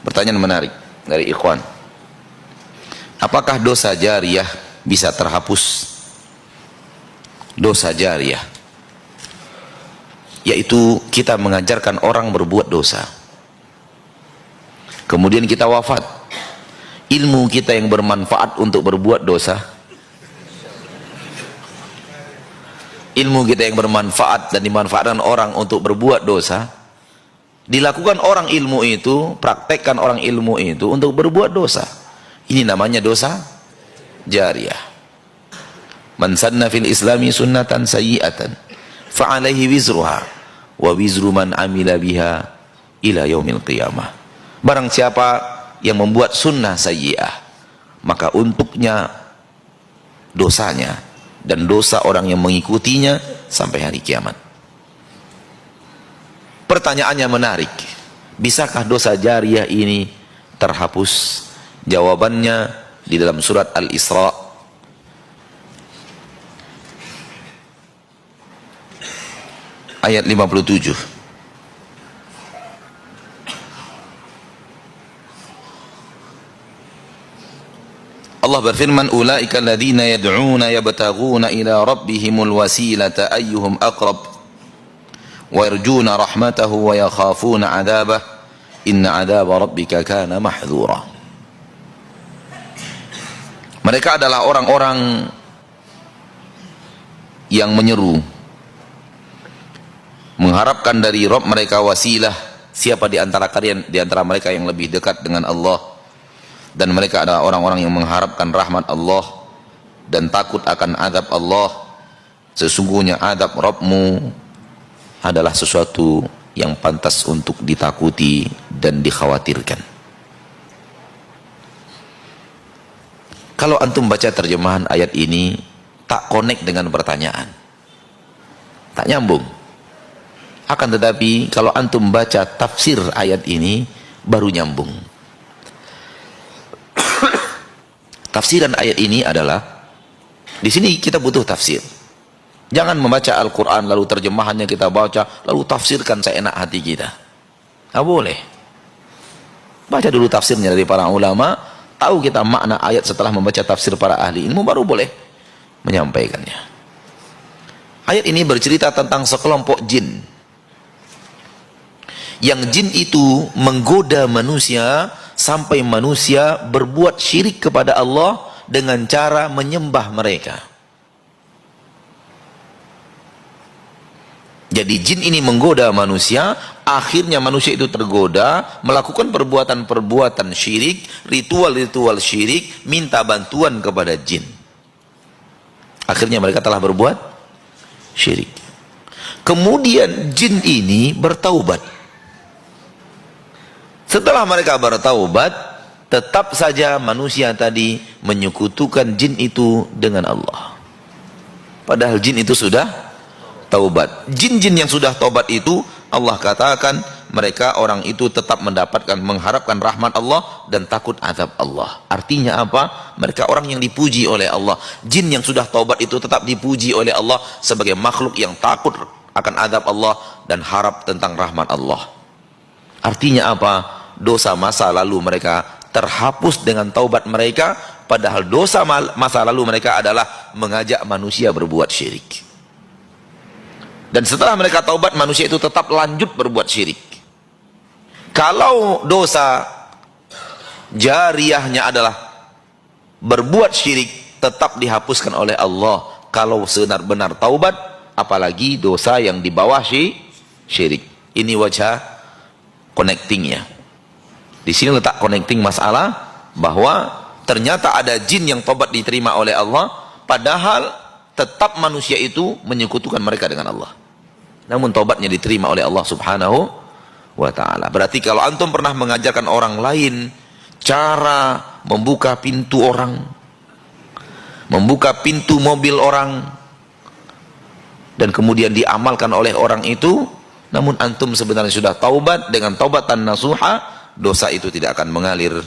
Pertanyaan menarik dari ikhwan. Apakah dosa jariyah bisa terhapus? Dosa jariyah, yaitu kita mengajarkan orang berbuat dosa, kemudian kita wafat, ilmu kita yang bermanfaat untuk berbuat dosa, ilmu kita yang bermanfaat dan dimanfaatkan orang untuk berbuat dosa, dilakukan orang ilmu itu, praktekkan orang ilmu itu untuk berbuat dosa. Ini namanya dosa jariyah. Man sanna fil islami sunnatan sayyi'atan fa'alaihi wizruha wa wizru man amila biha ila yaumil qiyamah. Barang siapa yang membuat sunnah sayyi'ah, maka untuknya dosanya dan dosa orang yang mengikutinya sampai hari kiamat. Pertanyaannya menarik. Bisakah dosa jariyah ini terhapus? Jawabannya di dalam surat Al-Isra ayat 57. Allah berfirman, ulaika alladzina yad'una yabtaghuna ila rabbihimul wasilata ayyuhum aqrab wa yarjuna rahmatahu wa yakhafuna 'adzabah inna 'adzaba rabbika kana mahdhura. Mereka adalah orang-orang yang menyeru, mengharapkan dari Rabb mereka wasilah, siapa di antara kalian, di antara mereka yang lebih dekat dengan Allah, dan mereka adalah orang-orang yang mengharapkan rahmat Allah dan takut akan azab Allah. Sesungguhnya azab Rabbmu adalah sesuatu yang pantas untuk ditakuti dan dikhawatirkan. Kalau antum baca terjemahan ayat ini tak connect dengan pertanyaan, tak nyambung. Akan tetapi kalau antum baca tafsir ayat ini baru nyambung. Tafsiran ayat ini adalah, di sini kita butuh tafsir. Jangan membaca Al-Quran lalu terjemahannya kita baca lalu tafsirkan seenak hati kita. Nggak boleh. Baca dulu tafsirnya dari para ulama, tahu kita makna ayat setelah membaca tafsir para ahli ilmu, baru boleh menyampaikannya. Ayat ini bercerita tentang sekelompok jin, yang jin itu menggoda manusia sampai manusia berbuat syirik kepada Allah dengan cara menyembah mereka. Jadi jin ini menggoda manusia, akhirnya manusia itu tergoda melakukan perbuatan-perbuatan syirik, ritual-ritual syirik, minta bantuan kepada jin. Akhirnya mereka telah berbuat syirik. Kemudian jin ini bertaubat. Setelah mereka bertaubat, tetap saja manusia tadi menyekutukan jin itu dengan Allah. Padahal jin itu sudah taubat. Jin-jin yang sudah taubat itu, Allah katakan mereka orang itu tetap mendapatkan, mengharapkan rahmat Allah dan takut azab Allah. Artinya apa? Mereka orang yang dipuji oleh Allah. Jin yang sudah taubat itu tetap dipuji oleh Allah sebagai makhluk yang takut akan azab Allah dan harap tentang rahmat Allah. Artinya apa? Dosa masa lalu mereka terhapus dengan taubat mereka, padahal dosa masa lalu mereka adalah mengajak manusia berbuat syirik. Dan setelah mereka taubat, manusia itu tetap lanjut berbuat syirik. Kalau dosa jariyahnya adalah berbuat syirik, tetap dihapuskan oleh Allah. Kalau sebenar-benar taubat, apalagi dosa yang di bawah syirik. Ini wajah connectingnya. Di sini letak connecting masalah bahwa ternyata ada jin yang taubat diterima oleh Allah, padahal tetap manusia itu menyekutukan mereka dengan Allah. Namun taubatnya diterima oleh Allah Subhanahu wa ta'ala. Berarti kalau antum pernah mengajarkan orang lain cara membuka pintu orang, membuka pintu mobil orang, dan kemudian diamalkan oleh orang itu, namun antum sebenarnya sudah taubat dengan taubatan nasuha, dosa itu tidak akan mengalir